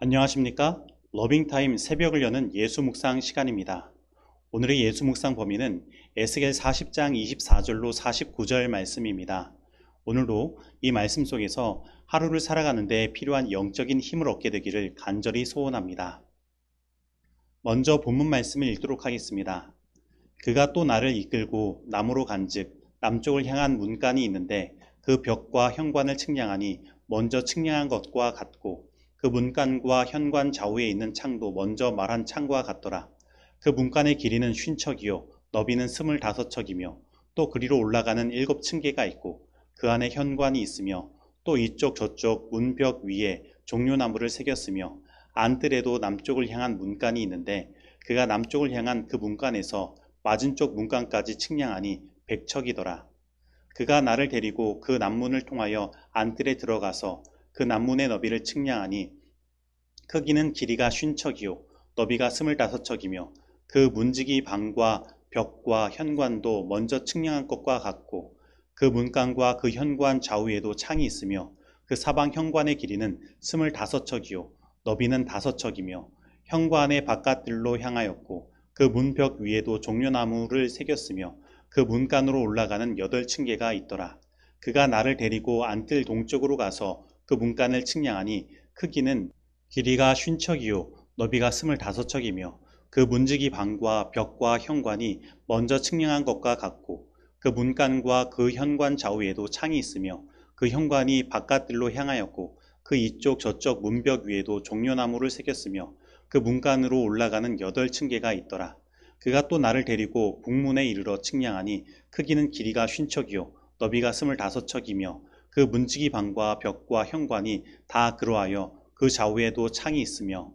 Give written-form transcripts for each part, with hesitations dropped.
안녕하십니까? 러빙타임 새벽을 여는 예수 묵상 시간입니다. 오늘의 예수 묵상 범위는 에스겔 40장 24절로 49절 말씀입니다. 오늘도 이 말씀 속에서 하루를 살아가는 데 필요한 영적인 힘을 얻게 되기를 간절히 소원합니다. 먼저 본문 말씀을 읽도록 하겠습니다. 그가 또 나를 이끌고 남으로 간즉 남쪽을 향한 문간이 있는데 그 벽과 현관을 측량하니 먼저 측량한 것과 같고 그 문간과 현관 좌우에 있는 창도 먼저 말한 창과 같더라. 그 문간의 길이는 50척이요 너비는 25척이며 또 그리로 올라가는 7층계가 있고 그 안에 현관이 있으며 또 이쪽 저쪽 문벽 위에 종려나무를 새겼으며 안뜰에도 남쪽을 향한 문간이 있는데 그가 남쪽을 향한 그 문간에서 맞은쪽 문간까지 측량하니 100척이더라. 그가 나를 데리고 그 남문을 통하여 안뜰에 들어가서 그 남문의 너비를 측량하니 크기는 길이가 50척이요 너비가 25척이며 그 문지기 방과 벽과 현관도 먼저 측량한 것과 같고 그 문간과 그 현관 좌우에도 창이 있으며 그 사방 현관의 길이는 25척이요 너비는 5척이며 현관의 바깥들로 향하였고 그 문벽 위에도 종려나무를 새겼으며 그 문간으로 올라가는 8층계가 있더라. 그가 나를 데리고 안뜰 동쪽으로 가서 그 문간을 측량하니 크기는 길이가 50척이요 너비가 25척이며 그 문지기 방과 벽과 현관이 먼저 측량한 것과 같고 그 문간과 그 현관 좌우에도 창이 있으며 그 현관이 바깥들로 향하였고 그 이쪽 저쪽 문벽 위에도 종려나무를 새겼으며 그 문간으로 올라가는 8층계가 있더라. 그가 또 나를 데리고 북문에 이르러 측량하니 크기는 길이가 50척이요 너비가 25척이며 그 문지기 방과 벽과 현관이 다 그러하여 그 좌우에도 창이 있으며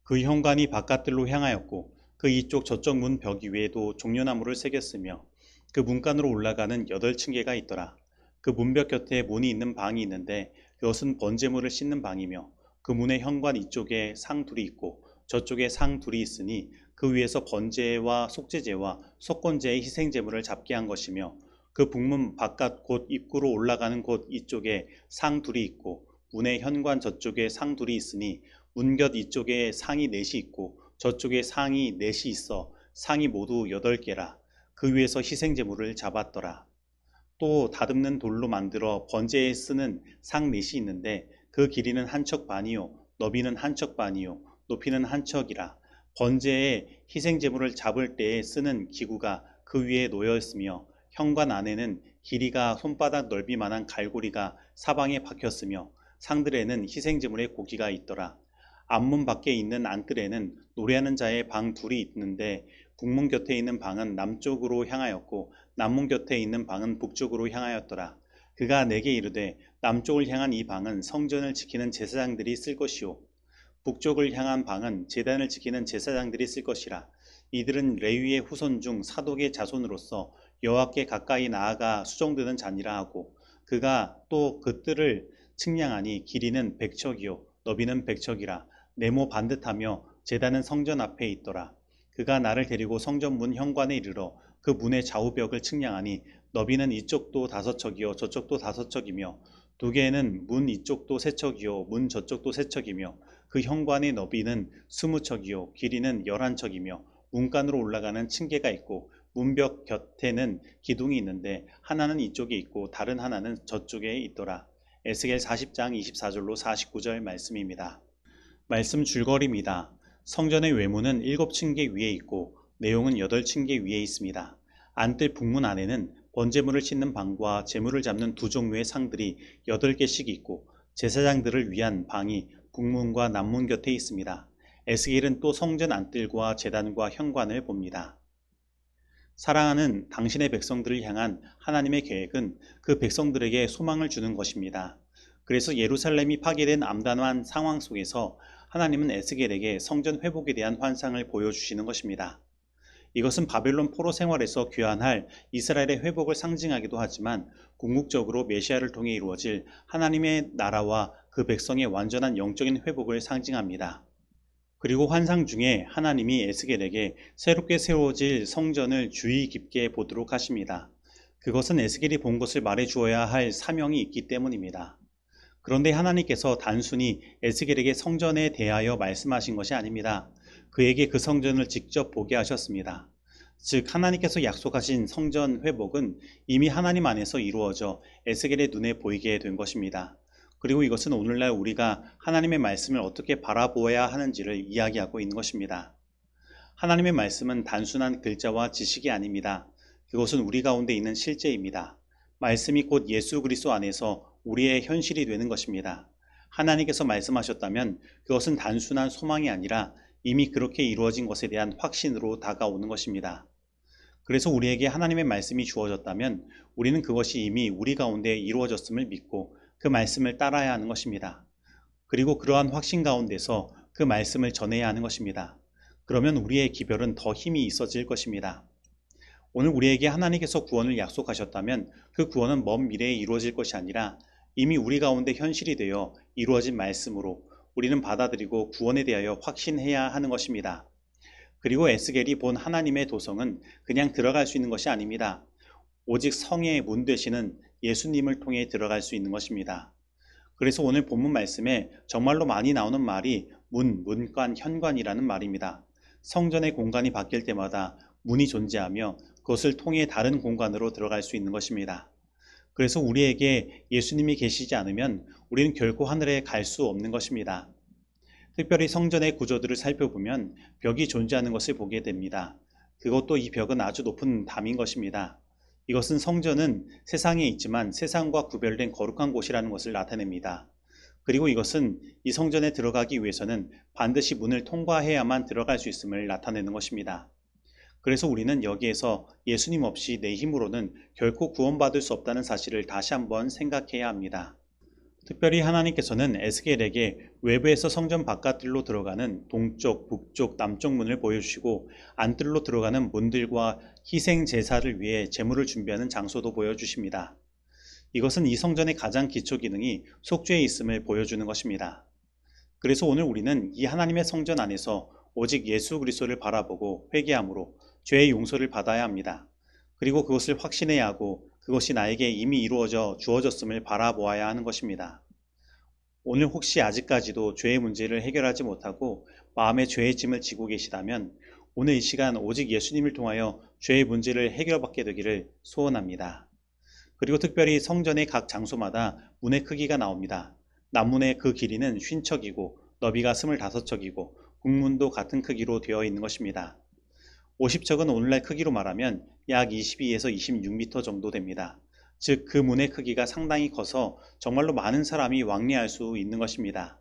그 현관이 바깥들로 향하였고 그 이쪽 저쪽 문 벽 위에도 종려나무를 새겼으며 그 문간으로 올라가는 8층계가 있더라. 그 문벽 곁에 문이 있는 방이 있는데 그것은 번제물을 씻는 방이며 그 문의 현관 이쪽에 상 둘이 있고 저쪽에 상 둘이 있으니 그 위에서 번제와 속죄제와 속건제의 희생제물을 잡게 한 것이며 그 북문 바깥 곧 입구로 올라가는 곳 이쪽에 상 둘이 있고 문의 현관 저쪽에 상 둘이 있으니 문곁 이쪽에 상이 넷이 있고 저쪽에 상이 넷이 있어 상이 모두 8개라. 그 위에서 희생제물을 잡았더라. 또 다듬는 돌로 만들어 번제에 쓰는 상 넷이 있는데 그 길이는 1척 반이요 너비는 1척 반이요 높이는 1척이라. 번제에 희생제물을 잡을 때에 쓰는 기구가 그 위에 놓여 있으며 현관 안에는 길이가 손바닥 넓이만한 갈고리가 사방에 박혔으며 상들에는 희생제물의 고기가 있더라. 앞문 밖에 있는 안뜰에는 노래하는 자의 방 둘이 있는데 북문 곁에 있는 방은 남쪽으로 향하였고 남문 곁에 있는 방은 북쪽으로 향하였더라. 그가 내게 이르되 남쪽을 향한 이 방은 성전을 지키는 제사장들이 쓸 것이요 북쪽을 향한 방은 제단을 지키는 제사장들이 쓸 것이라. 이들은 레위의 후손 중 사독의 자손으로서 여호와께 가까이 나아가 수종드는 자니라 하고 그가 또 그 뜰을 측량하니 길이는 100척이요 너비는 100척이라. 네모 반듯하며 제단은 성전 앞에 있더라. 그가 나를 데리고 성전 문 현관에 이르러 그 문의 좌우벽을 측량하니 너비는 이쪽도 5척이요 저쪽도 5척이며 두 개는 문 이쪽도 3척이요 문 저쪽도 3척이며 그 현관의 너비는 20척이요 길이는 11척이며 문간으로 올라가는 층계가 있고 문벽 곁에는 기둥이 있는데 하나는 이쪽에 있고 다른 하나는 저쪽에 있더라. 에스겔 40장 24절로 49절 말씀입니다. 말씀 줄거리입니다. 성전의 외문은 7층계 위에 있고 내용은 8층계 위에 있습니다. 안뜰 북문 안에는 번제물을 씻는 방과 제물을 잡는 두 종류의 상들이 8개씩 있고 제사장들을 위한 방이 북문과 남문 곁에 있습니다. 에스겔은 또 성전 안뜰과 제단과 현관을 봅니다. 사랑하는 당신의 백성들을 향한 하나님의 계획은 그 백성들에게 소망을 주는 것입니다. 그래서 예루살렘이 파괴된 암담한 상황 속에서 하나님은 에스겔에게 성전 회복에 대한 환상을 보여주시는 것입니다. 이것은 바벨론 포로 생활에서 귀환할 이스라엘의 회복을 상징하기도 하지만 궁극적으로 메시아를 통해 이루어질 하나님의 나라와 그 백성의 완전한 영적인 회복을 상징합니다. 그리고 환상 중에 하나님이 에스겔에게 새롭게 세워질 성전을 주의 깊게 보도록 하십니다. 그것은 에스겔이 본 것을 말해 주어야 할 사명이 있기 때문입니다. 그런데 하나님께서 단순히 에스겔에게 성전에 대하여 말씀하신 것이 아닙니다. 그에게 그 성전을 직접 보게 하셨습니다. 즉 하나님께서 약속하신 성전 회복은 이미 하나님 안에서 이루어져 에스겔의 눈에 보이게 된 것입니다. 그리고 이것은 오늘날 우리가 하나님의 말씀을 어떻게 바라보아야 하는지를 이야기하고 있는 것입니다. 하나님의 말씀은 단순한 글자와 지식이 아닙니다. 그것은 우리 가운데 있는 실제입니다. 말씀이 곧 예수 그리스도 안에서 우리의 현실이 되는 것입니다. 하나님께서 말씀하셨다면 그것은 단순한 소망이 아니라 이미 그렇게 이루어진 것에 대한 확신으로 다가오는 것입니다. 그래서 우리에게 하나님의 말씀이 주어졌다면 우리는 그것이 이미 우리 가운데 이루어졌음을 믿고 그 말씀을 따라야 하는 것입니다. 그리고 그러한 확신 가운데서 그 말씀을 전해야 하는 것입니다. 그러면 우리의 기별은 더 힘이 있어질 것입니다. 오늘 우리에게 하나님께서 구원을 약속하셨다면 그 구원은 먼 미래에 이루어질 것이 아니라 이미 우리 가운데 현실이 되어 이루어진 말씀으로 우리는 받아들이고 구원에 대하여 확신해야 하는 것입니다. 그리고 에스겔이 본 하나님의 도성은 그냥 들어갈 수 있는 것이 아닙니다. 오직 성의 문 되시는 예수님을 통해 들어갈 수 있는 것입니다. 그래서 오늘 본문 말씀에 정말로 많이 나오는 말이 문, 문관, 현관이라는 말입니다. 성전의 공간이 바뀔 때마다 문이 존재하며 그것을 통해 다른 공간으로 들어갈 수 있는 것입니다. 그래서 우리에게 예수님이 계시지 않으면 우리는 결코 하늘에 갈 수 없는 것입니다. 특별히 성전의 구조들을 살펴보면 벽이 존재하는 것을 보게 됩니다. 그것도 이 벽은 아주 높은 담인 것입니다. 이것은 성전은 세상에 있지만 세상과 구별된 거룩한 곳이라는 것을 나타냅니다. 그리고 이것은 이 성전에 들어가기 위해서는 반드시 문을 통과해야만 들어갈 수 있음을 나타내는 것입니다. 그래서 우리는 여기에서 예수님 없이 내 힘으로는 결코 구원받을 수 없다는 사실을 다시 한번 생각해야 합니다. 특별히 하나님께서는 에스겔에게 외부에서 성전 바깥들로 들어가는 동쪽, 북쪽, 남쪽 문을 보여주시고 안뜰로 들어가는 문들과 희생 제사를 위해 제물을 준비하는 장소도 보여주십니다. 이것은 이 성전의 가장 기초 기능이 속죄에 있음을 보여주는 것입니다. 그래서 오늘 우리는 이 하나님의 성전 안에서 오직 예수 그리스도를 바라보고 회개함으로 죄의 용서를 받아야 합니다. 그리고 그것을 확신해야 하고 그것이 나에게 이미 이루어져 주어졌음을 바라보아야 하는 것입니다. 오늘 혹시 아직까지도 죄의 문제를 해결하지 못하고 마음의 죄의 짐을 지고 계시다면 오늘 이 시간 오직 예수님을 통하여 죄의 문제를 해결받게 되기를 소원합니다. 그리고 특별히 성전의 각 장소마다 문의 크기가 나옵니다. 남문의 그 길이는 50척이고 너비가 25척이고 국문도 같은 크기로 되어 있는 것입니다. 50척은 오늘날 크기로 말하면 약 22에서 26m 정도 됩니다. 즉 그 문의 크기가 상당히 커서 정말로 많은 사람이 왕래할 수 있는 것입니다.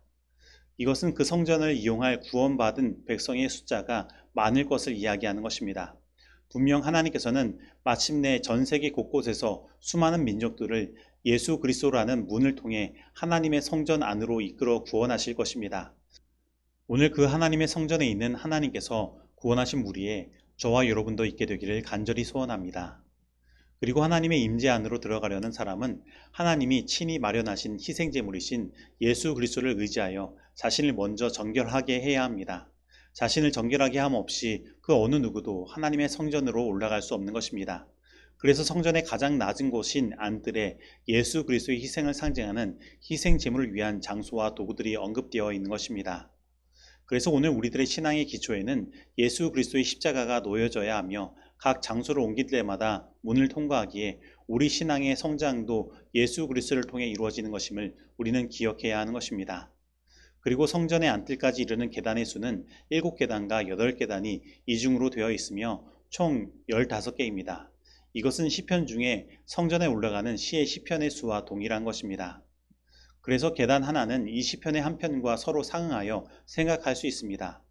이것은 그 성전을 이용할 구원받은 백성의 숫자가 많을 것을 이야기하는 것입니다. 분명 하나님께서는 마침내 전 세계 곳곳에서 수많은 민족들을 예수 그리스도라는 문을 통해 하나님의 성전 안으로 이끌어 구원하실 것입니다. 오늘 그 하나님의 성전에 있는 하나님께서 구원하신 무리에 저와 여러분도 있게 되기를 간절히 소원합니다. 그리고 하나님의 임재 안으로 들어가려는 사람은 하나님이 친히 마련하신 희생제물이신 예수 그리스도를 의지하여 자신을 먼저 정결하게 해야 합니다. 자신을 정결하게 함 없이 그 어느 누구도 하나님의 성전으로 올라갈 수 없는 것입니다. 그래서 성전의 가장 낮은 곳인 안뜰에 예수 그리스도의 희생을 상징하는 희생제물을 위한 장소와 도구들이 언급되어 있는 것입니다. 그래서 오늘 우리들의 신앙의 기초에는 예수 그리스도의 십자가가 놓여져야 하며 각 장소를 옮길 때마다 문을 통과하기에 우리 신앙의 성장도 예수 그리스도를 통해 이루어지는 것임을 우리는 기억해야 하는 것입니다. 그리고 성전의 안뜰까지 이르는 계단의 수는 7계단과 8계단이 이중으로 되어 있으며 총 15개입니다. 이것은 시편 중에 성전에 올라가는 시의 시편의 수와 동일한 것입니다. 그래서 계단 하나는 이 시편의 한 편과 서로 상응하여 생각할 수 있습니다.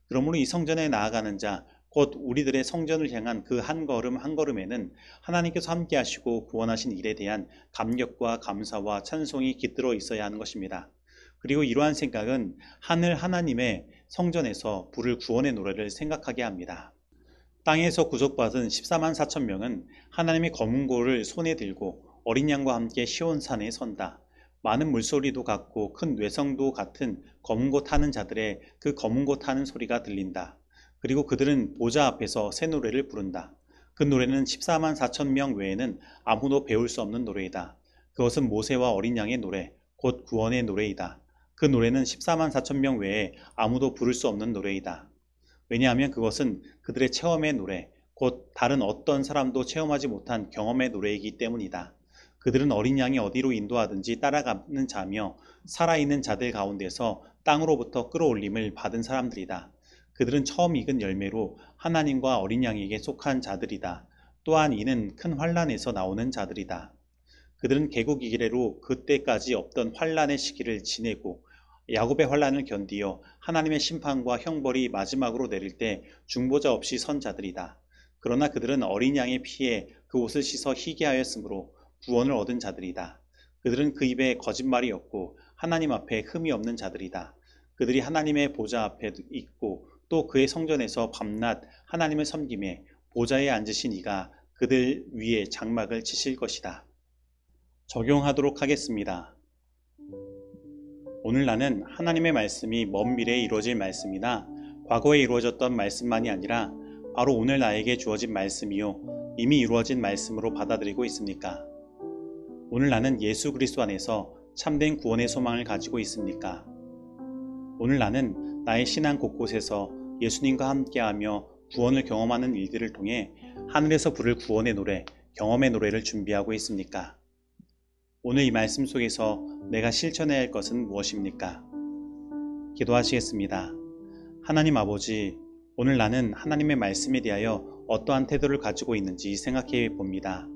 그러므로 이 성전에 나아가는 자, 곧 우리들의 성전을 향한 그 한 걸음 한 걸음에는 하나님께서 함께 하시고 구원하신 일에 대한 감격과 감사와 찬송이 깃들어 있어야 하는 것입니다. 그리고 이러한 생각은 하늘 하나님의 성전에서 부를 구원의 노래를 생각하게 합니다. 땅에서 구속받은 14만 4천 명은 하나님의 검은고를 손에 들고 어린 양과 함께 시온산에 선다. 많은 물소리도 같고 큰 뇌성도 같은 검은고 타는 자들의 그 검은고 타는 소리가 들린다. 그리고 그들은 보좌 앞에서 새 노래를 부른다. 그 노래는 14만 4천 명 외에는 아무도 배울 수 없는 노래이다. 그것은 모세와 어린 양의 노래, 곧 구원의 노래이다. 그 노래는 14만 4천 명 외에 아무도 부를 수 없는 노래이다. 왜냐하면 그것은 그들의 체험의 노래, 곧 다른 어떤 사람도 체험하지 못한 경험의 노래이기 때문이다. 그들은 어린 양이 어디로 인도하든지 따라가는 자며 살아있는 자들 가운데서 땅으로부터 끌어올림을 받은 사람들이다. 그들은 처음 익은 열매로 하나님과 어린 양에게 속한 자들이다. 또한 이는 큰 환란에서 나오는 자들이다. 그들은 개국 이래로 그때까지 없던 환란의 시기를 지내고 야곱의 환란을 견디어 하나님의 심판과 형벌이 마지막으로 내릴 때 중보자 없이 선 자들이다. 그러나 그들은 어린 양의 피에 그 옷을 씻어 희게 하였으므로 구원을 얻은 자들이다. 그들은 그 입에 거짓말이 없고 하나님 앞에 흠이 없는 자들이다. 그들이 하나님의 보좌 앞에 있고 또 그의 성전에서 밤낮 하나님을 섬기매 보좌에 앉으신 이가 그들 위에 장막을 치실 것이다. 적용하도록 하겠습니다. 오늘 나는 하나님의 말씀이 먼 미래에 이루어질 말씀이나 과거에 이루어졌던 말씀만이 아니라 바로 오늘 나에게 주어진 말씀이요 이미 이루어진 말씀으로 받아들이고 있습니까? 오늘 나는 예수 그리스도 안에서 참된 구원의 소망을 가지고 있습니까? 오늘 나는 나의 신앙 곳곳에서 예수님과 함께하며 구원을 경험하는 일들을 통해 하늘에서 부를 구원의 노래, 경험의 노래를 준비하고 있습니까? 오늘 이 말씀 속에서 내가 실천해야 할 것은 무엇입니까? 기도하시겠습니다. 하나님 아버지, 오늘 나는 하나님의 말씀에 대하여 어떠한 태도를 가지고 있는지 생각해 봅니다.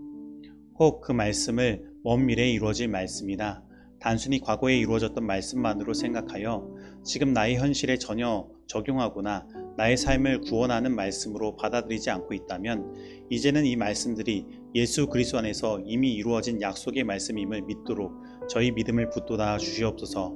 혹 그 말씀을 먼 미래에 이루어질 말씀이나 단순히 과거에 이루어졌던 말씀만으로 생각하여 지금 나의 현실에 전혀 적용하거나 나의 삶을 구원하는 말씀으로 받아들이지 않고 있다면 이제는 이 말씀들이 예수 그리스도 안에서 이미 이루어진 약속의 말씀임을 믿도록 저희 믿음을 붙돋아 주시옵소서.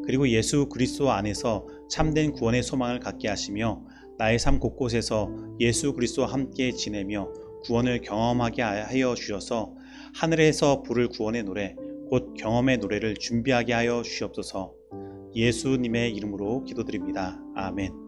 그리고 예수 그리스도 안에서 참된 구원의 소망을 갖게 하시며 나의 삶 곳곳에서 예수 그리스도와 함께 지내며 구원을 경험하게 하여 주셔서 하늘에서 부를 구원의 노래, 곧 경험의 노래를 준비하게 하여 주시옵소서. 예수님의 이름으로 기도드립니다. 아멘.